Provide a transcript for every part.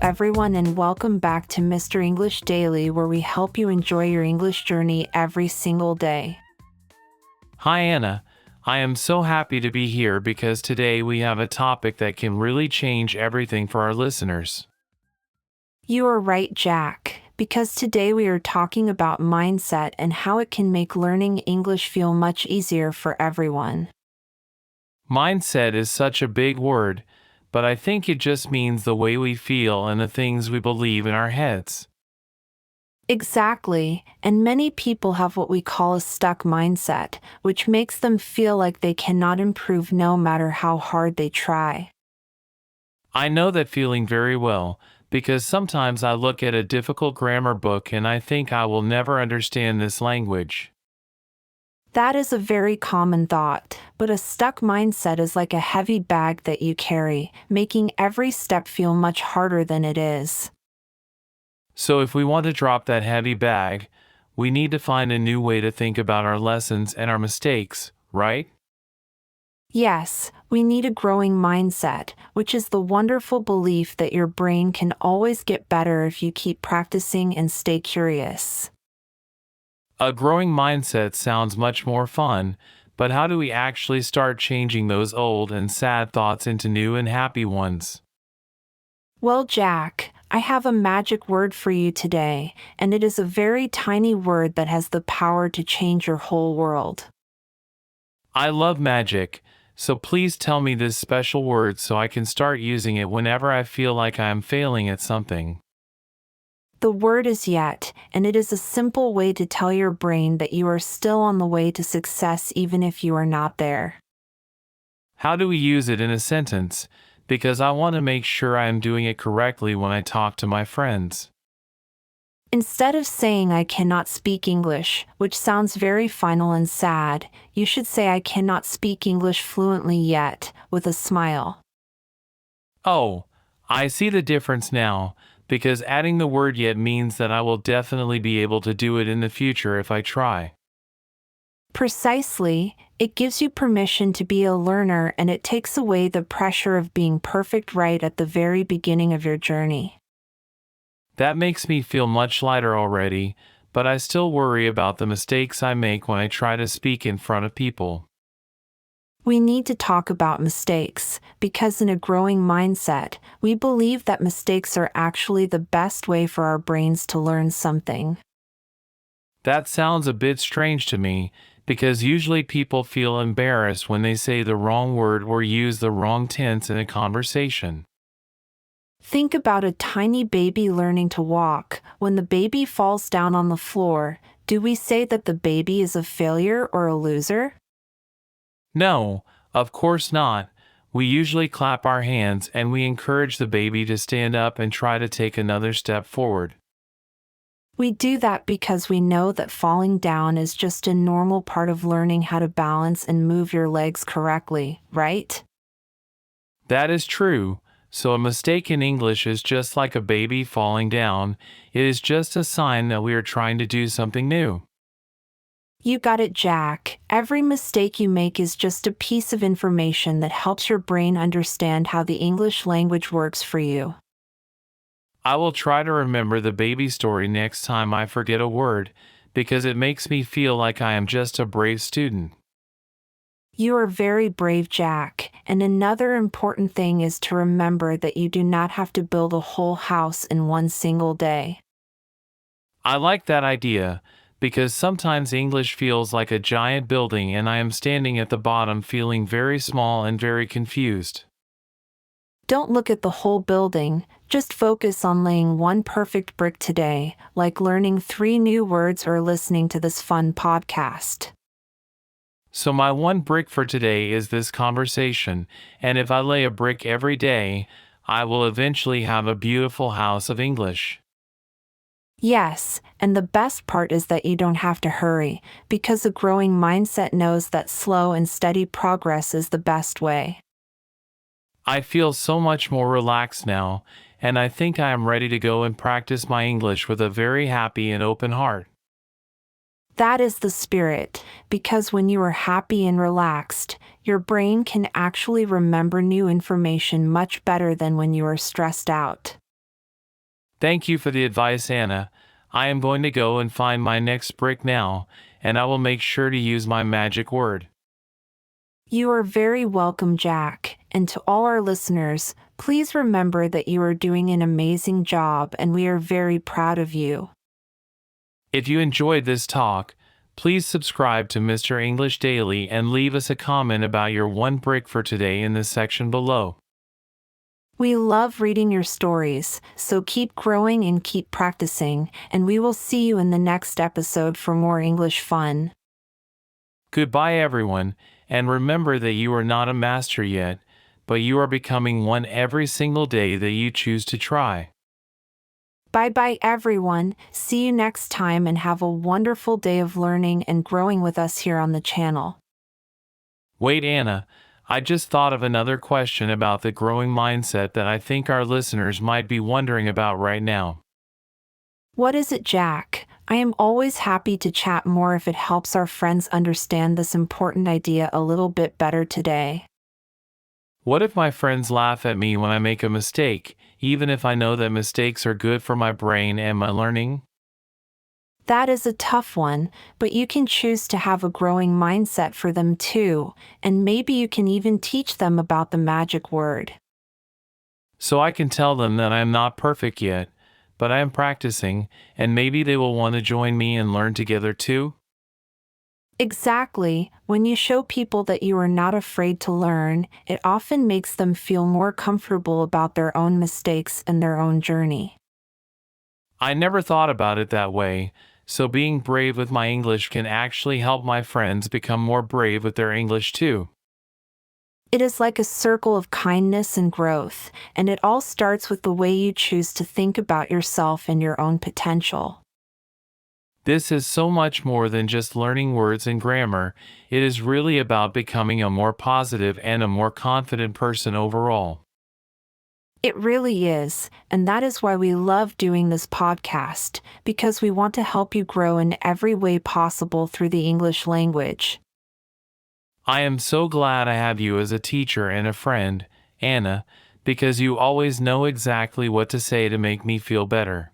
everyone, and welcome back to Mr. English Daily, where we help you enjoy your English journey every single day. Hi, Anna. I am so happy to be here because today we have a topic that can really change everything for our listeners. You are right, Jack, because today we are talking about mindset and how it can make learning English feel much easier for everyone. Mindset is such a big word, but I think it just means the way we feel and the things we believe in our heads. Exactly, and many people have what we call a stuck mindset, which makes them feel like they cannot improve no matter how hard they try. I know that feeling very well because sometimes I look at a difficult grammar book and I think I will never understand this language. That is a very common thought, but a stuck mindset is like a heavy bag that you carry, making every step feel much harder than it is. So if we want to drop that heavy bag, we need to find a new way to think about our lessons and our mistakes, right? Yes, we need a growing mindset, which is the wonderful belief that your brain can always get better if you keep practicing and stay curious. A growing mindset sounds much more fun, but how do we actually start changing those old and sad thoughts into new and happy ones? Well, Jack, I have a magic word for you today, and it is a very tiny word that has the power to change your whole world. I love magic, so please tell me this special word so I can start using it whenever I feel like I am failing at something. The word is yet, and it is a simple way to tell your brain that you are still on the way to success even if you are not there. How do we use it in a sentence? Because I want to make sure I am doing it correctly when I talk to my friends. Instead of saying I cannot speak English, which sounds very final and sad, you should say I cannot speak English fluently yet, with a smile. Oh, I see the difference now, because adding the word yet means that I will definitely be able to do it in the future if I try. Precisely, it gives you permission to be a learner, and it takes away the pressure of being perfect right at the very beginning of your journey. That makes me feel much lighter already, but I still worry about the mistakes I make when I try to speak in front of people. We need to talk about mistakes, because in a growing mindset, we believe that mistakes are actually the best way for our brains to learn something. That sounds a bit strange to me, because usually people feel embarrassed when they say the wrong word or use the wrong tense in a conversation. Think about a tiny baby learning to walk. When the baby falls down on the floor, do we say that the baby is a failure or a loser? No, of course not. We usually clap our hands and we encourage the baby to stand up and try to take another step forward. We do that because we know that falling down is just a normal part of learning how to balance and move your legs correctly, right? That is true. So a mistake in English is just like a baby falling down. It is just a sign that we are trying to do something new. You got it, Jack. Every mistake you make is just a piece of information that helps your brain understand how the English language works for you. I will try to remember the baby story next time I forget a word, because it makes me feel like I am just a brave student. You are very brave, Jack, and another important thing is to remember that you do not have to build a whole house in one single day. I like that idea, because sometimes English feels like a giant building and I am standing at the bottom feeling very small and very confused. Don't look at the whole building, just focus on laying one perfect brick today, like learning 3 new words or listening to this fun podcast. So my one brick for today is this conversation, and if I lay a brick every day, I will eventually have a beautiful house of English. Yes, and the best part is that you don't have to hurry, because a growing mindset knows that slow and steady progress is the best way. I feel so much more relaxed now, and I think I am ready to go and practice my English with a very happy and open heart. That is the spirit, because when you are happy and relaxed, your brain can actually remember new information much better than when you are stressed out. Thank you for the advice, Anna. I am going to go and find my next brick now, and I will make sure to use my magic word. You are very welcome, Jack. And to all our listeners, please remember that you are doing an amazing job and we are very proud of you. If you enjoyed this talk, please subscribe to Mr. English Daily and leave us a comment about your one brick for today in the section below. We love reading your stories, so keep growing and keep practicing, and we will see you in the next episode for more English fun. Goodbye, everyone, and remember that you are not a master yet, but you are becoming one every single day that you choose to try. Bye-bye, everyone. See you next time and have a wonderful day of learning and growing with us here on the channel. Wait, Anna, I just thought of another question about the growing mindset that I think our listeners might be wondering about right now. What is it, Jack? I am always happy to chat more if it helps our friends understand this important idea a little bit better today. What if my friends laugh at me when I make a mistake, even if I know that mistakes are good for my brain and my learning? That is a tough one, but you can choose to have a growing mindset for them too, and maybe you can even teach them about the magic word. So I can tell them that I am not perfect yet, but I am practicing, and maybe they will want to join me and learn together too? Exactly. When you show people that you are not afraid to learn, it often makes them feel more comfortable about their own mistakes and their own journey. I never thought about it that way, so being brave with my English can actually help my friends become more brave with their English too. It is like a circle of kindness and growth, and it all starts with the way you choose to think about yourself and your own potential. This is so much more than just learning words and grammar. It is really about becoming a more positive and a more confident person overall. It really is, and that is why we love doing this podcast, because we want to help you grow in every way possible through the English language. I am so glad I have you as a teacher and a friend, Anna, because you always know exactly what to say to make me feel better.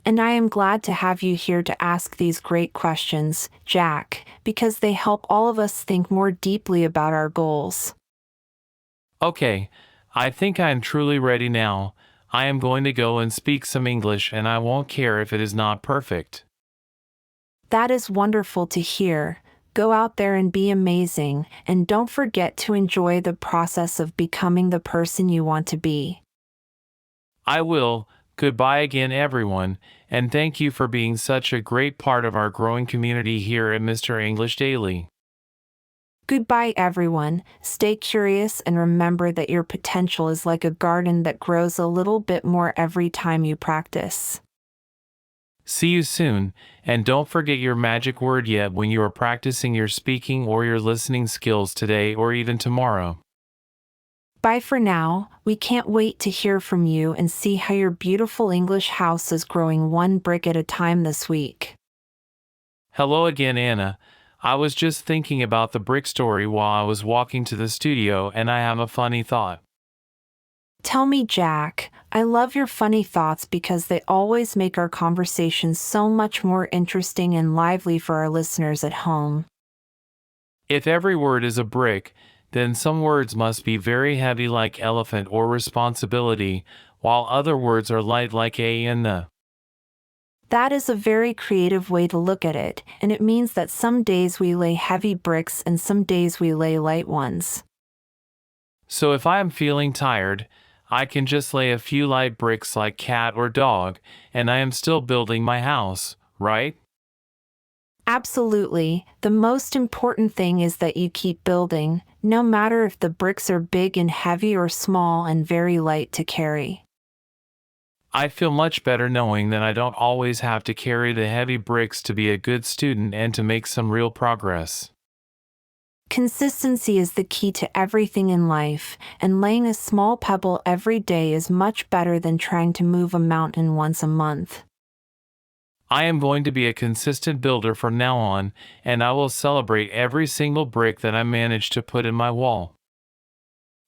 And I am glad to have you here to ask these great questions, Jack, because they help all of us think more deeply about our goals. Okay, I think I am truly ready now. I am going to go and speak some English and I won't care if it is not perfect. That is wonderful to hear. Go out there and be amazing, and don't forget to enjoy the process of becoming the person you want to be. I will. Goodbye again, everyone, and thank you for being such a great part of our growing community here at Mr. English Daily. Goodbye, everyone. Stay curious and remember that your potential is like a garden that grows a little bit more every time you practice. See you soon, and don't forget your magic word yet when you are practicing your speaking or your listening skills today or even tomorrow. Bye for now. We can't wait to hear from you and see how your beautiful English house is growing one brick at a time this week. Hello again, Anna. I was just thinking about the brick story while I was walking to the studio and I have a funny thought. Tell me, Jack. I love your funny thoughts because they always make our conversations so much more interesting and lively for our listeners at home. If every word is a brick, then some words must be very heavy like elephant or responsibility, while other words are light like a and the. That is a very creative way to look at it, and it means that some days we lay heavy bricks and some days we lay light ones. So if I am feeling tired, I can just lay a few light bricks like cat or dog, and I am still building my house, right? Absolutely. The most important thing is that you keep building, no matter if the bricks are big and heavy or small and very light to carry. I feel much better knowing that I don't always have to carry the heavy bricks to be a good student and to make some real progress. Consistency is the key to everything in life, and laying a small pebble every day is much better than trying to move a mountain once a month. I am going to be a consistent builder from now on, and I will celebrate every single brick that I manage to put in my wall.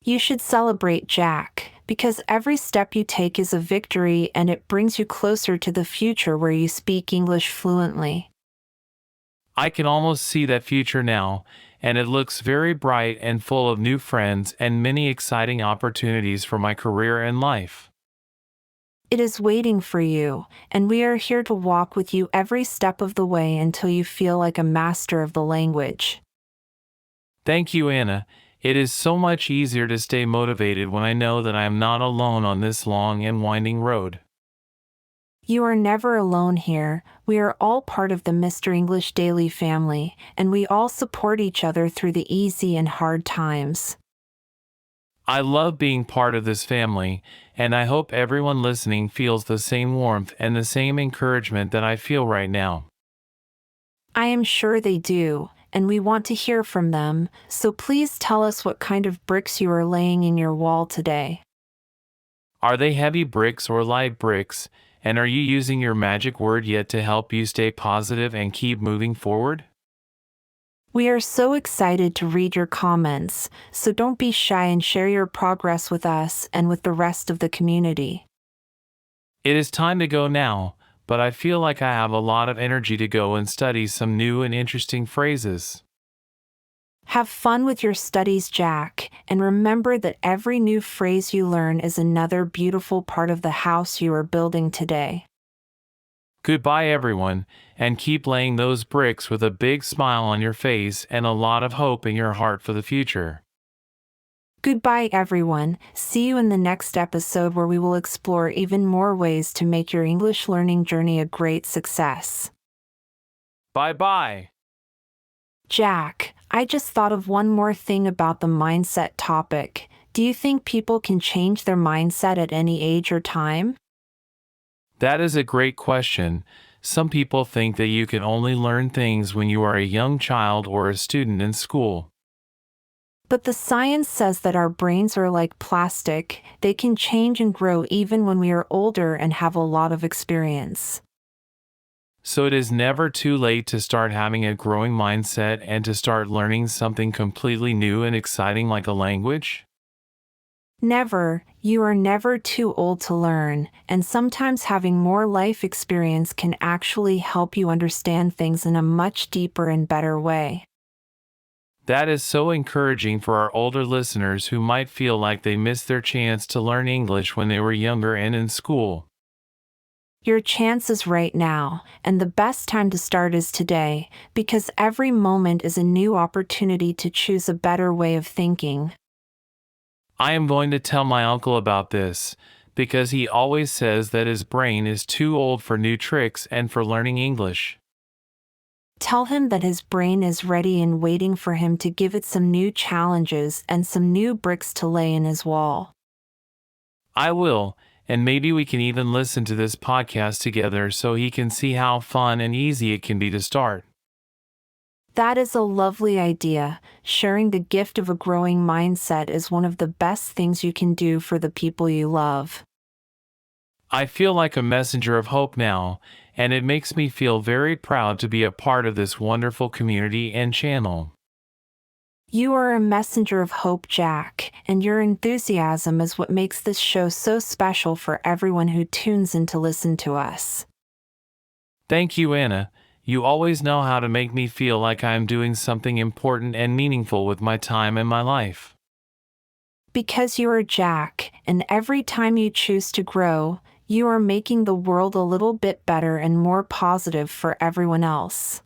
You should celebrate, Jack. because every step you take is a victory and it brings you closer to the future where you speak English fluently. I can almost see that future now, and it looks very bright and full of new friends and many exciting opportunities for my career and life. It is waiting for you, and we are here to walk with you every step of the way until you feel like a master of the language. Thank you, Anna. It is so much easier to stay motivated when I know that I am not alone on this long and winding road. You are never alone here. We are all part of the Mr. English Daily family, and we all support each other through the easy and hard times. I love being part of this family, and I hope everyone listening feels the same warmth and the same encouragement that I feel right now. I am sure they do, and we want to hear from them, so please tell us what kind of bricks you are laying in your wall today. Are they heavy bricks or light bricks? And are you using your magic word yet to help you stay positive and keep moving forward? We are so excited to read your comments, so don't be shy and share your progress with us and with the rest of the community. It is time to go now, but I feel like I have a lot of energy to go and study some new and interesting phrases. Have fun with your studies, Jack, and remember that every new phrase you learn is another beautiful part of the house you are building today. Goodbye, everyone, and keep laying those bricks with a big smile on your face and a lot of hope in your heart for the future. Goodbye, everyone. See you in the next episode where we will explore even more ways to make your English learning journey a great success. Bye-bye. Jack, I just thought of one more thing about the mindset topic. Do you think people can change their mindset at any age or time? That is a great question. Some people think that you can only learn things when you are a young child or a student in school. But the science says that our brains are like plastic, they can change and grow even when we are older and have a lot of experience. So it is never too late to start having a growing mindset and to start learning something completely new and exciting like a language? Never, you are never too old to learn, and sometimes having more life experience can actually help you understand things in a much deeper and better way. That is so encouraging for our older listeners who might feel like they missed their chance to learn English when they were younger and in school. Your chance is right now, and the best time to start is today, because every moment is a new opportunity to choose a better way of thinking. I am going to tell my uncle about this, because he always says that his brain is too old for new tricks and for learning English. Tell him that his brain is ready and waiting for him to give it some new challenges and some new bricks to lay in his wall. I will, and maybe we can even listen to this podcast together so he can see how fun and easy it can be to start. That is a lovely idea. Sharing the gift of a growing mindset is one of the best things you can do for the people you love. I feel like a messenger of hope now, and it makes me feel very proud to be a part of this wonderful community and channel. You are a messenger of hope, Jack, and your enthusiasm is what makes this show so special for everyone who tunes in to listen to us. Thank you, Anna. You always know how to make me feel like I am doing something important and meaningful with my time and my life. Because you are Jack, and every time you choose to grow, you are making the world a little bit better and more positive for everyone else.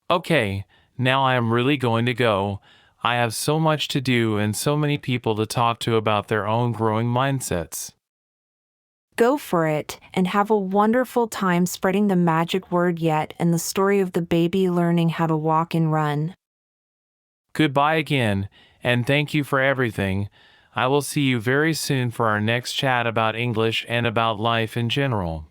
Okay, now I am really going to go. I have so much to do and so many people to talk to about their own growing mindsets. Go for it, and have a wonderful time spreading the magic word yet and the story of the baby learning how to walk and run. Goodbye again, and thank you for everything. I will see you very soon for our next chat about English and about life in general.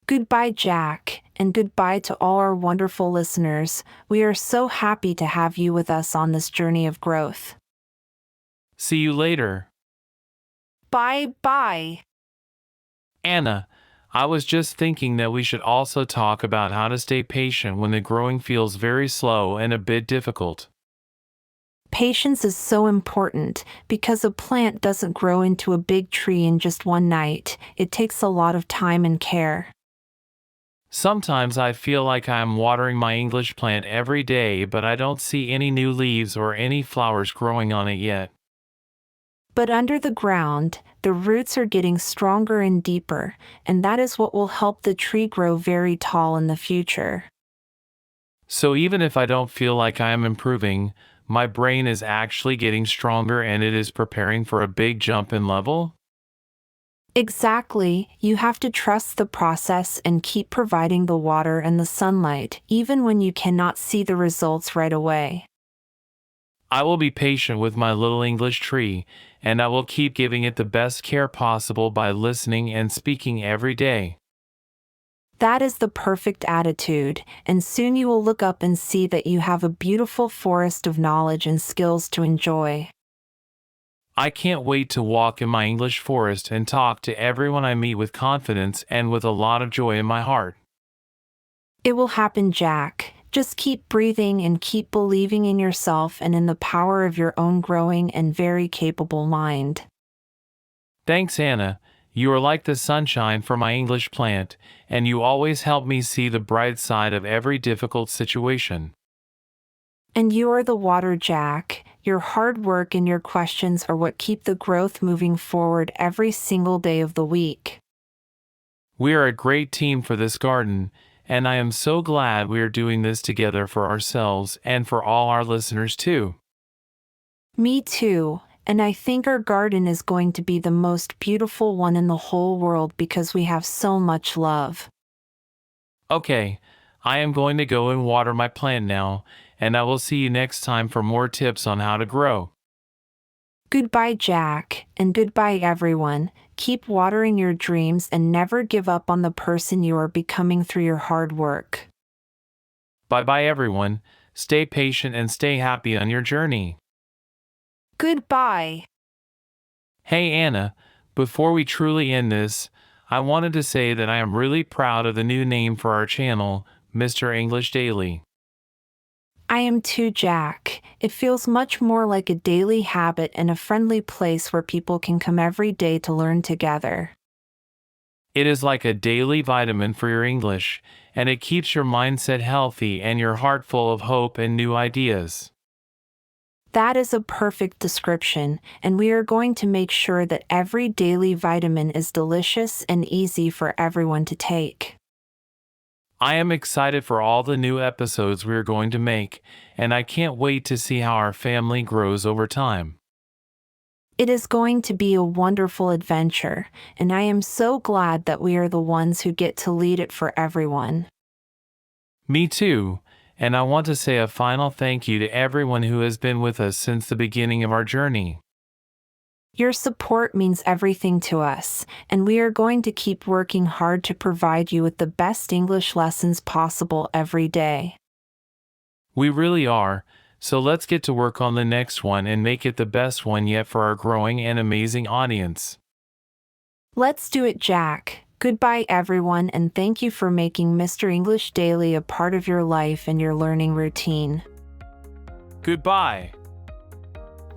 Goodbye, Jack, and goodbye to all our wonderful listeners. We are so happy to have you with us on this journey of growth. See you later. Bye-bye. Anna, I was just thinking that we should also talk about how to stay patient when the growing feels very slow and a bit difficult. Patience is so important because a plant doesn't grow into a big tree in just one night. It takes a lot of time and care. Sometimes I feel like I am watering my English plant every day, but I don't see any new leaves or any flowers growing on it yet. But under the ground, the roots are getting stronger and deeper, and that is what will help the tree grow very tall in the future. So even if I don't feel like I am improving, my brain is actually getting stronger and it is preparing for a big jump in level? Exactly, you have to trust the process and keep providing the water and the sunlight, even when you cannot see the results right away. I will be patient with my little English tree, and I will keep giving it the best care possible by listening and speaking every day. That is the perfect attitude, and soon you will look up and see that you have a beautiful forest of knowledge and skills to enjoy. I can't wait to walk in my English forest and talk to everyone I meet with confidence and with a lot of joy in my heart. It will happen, Jack. Just keep breathing and keep believing in yourself and in the power of your own growing and very capable mind. Thanks, Anna. You are like the sunshine for my English plant, and you always help me see the bright side of every difficult situation. And you are the water, Jack. Your hard work and your questions are what keep the growth moving forward every single day of the week. We are a great team for this garden, and I am so glad we are doing this together for ourselves and for all our listeners too. Me too, and I think our garden is going to be the most beautiful one in the whole world because we have so much love. Okay, I am going to go and water my plant now, and I will see you next time for more tips on how to grow. Goodbye, Jack, and goodbye, everyone. Keep watering your dreams and never give up on the person you are becoming through your hard work. Bye-bye, everyone. Stay patient and stay happy on your journey. Goodbye. Hey, Anna, before we truly end this, I wanted to say that I am really proud of the new name for our channel, Mr. English Daily. I am too, Jack. It feels much more like a daily habit and a friendly place where people can come every day to learn together. It is like a daily vitamin for your English, and it keeps your mindset healthy and your heart full of hope and new ideas. That is a perfect description, and we are going to make sure that every daily vitamin is delicious and easy for everyone to take. I am excited for all the new episodes we are going to make, and I can't wait to see how our family grows over time. It is going to be a wonderful adventure, and I am so glad that we are the ones who get to lead it for everyone. Me too, and I want to say a final thank you to everyone who has been with us since the beginning of our journey. Your support means everything to us, and we are going to keep working hard to provide you with the best English lessons possible every day. We really are, so let's get to work on the next one and make it the best one yet for our growing and amazing audience. Let's do it, Jack. Goodbye, everyone, and thank you for making Mr. English Daily a part of your life and your learning routine. Goodbye.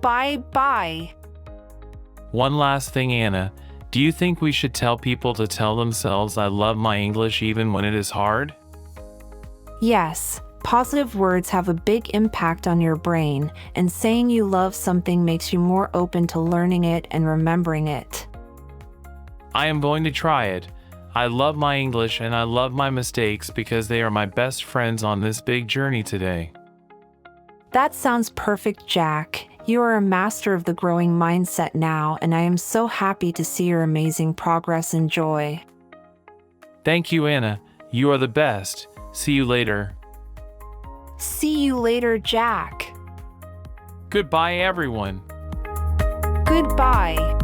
Bye-bye. One last thing, Anna. Do you think we should tell people to tell themselves I love my English even when it is hard? Yes, positive words have a big impact on your brain, and saying you love something makes you more open to learning it and remembering it. I am going to try it. I love my English and I love my mistakes because they are my best friends on this big journey today. That sounds perfect, Jack. You are a master of the growing mindset now, and I am so happy to see your amazing progress and joy. Thank you, Anna. You are the best. See you later. See you later, Jack. Goodbye, everyone. Goodbye.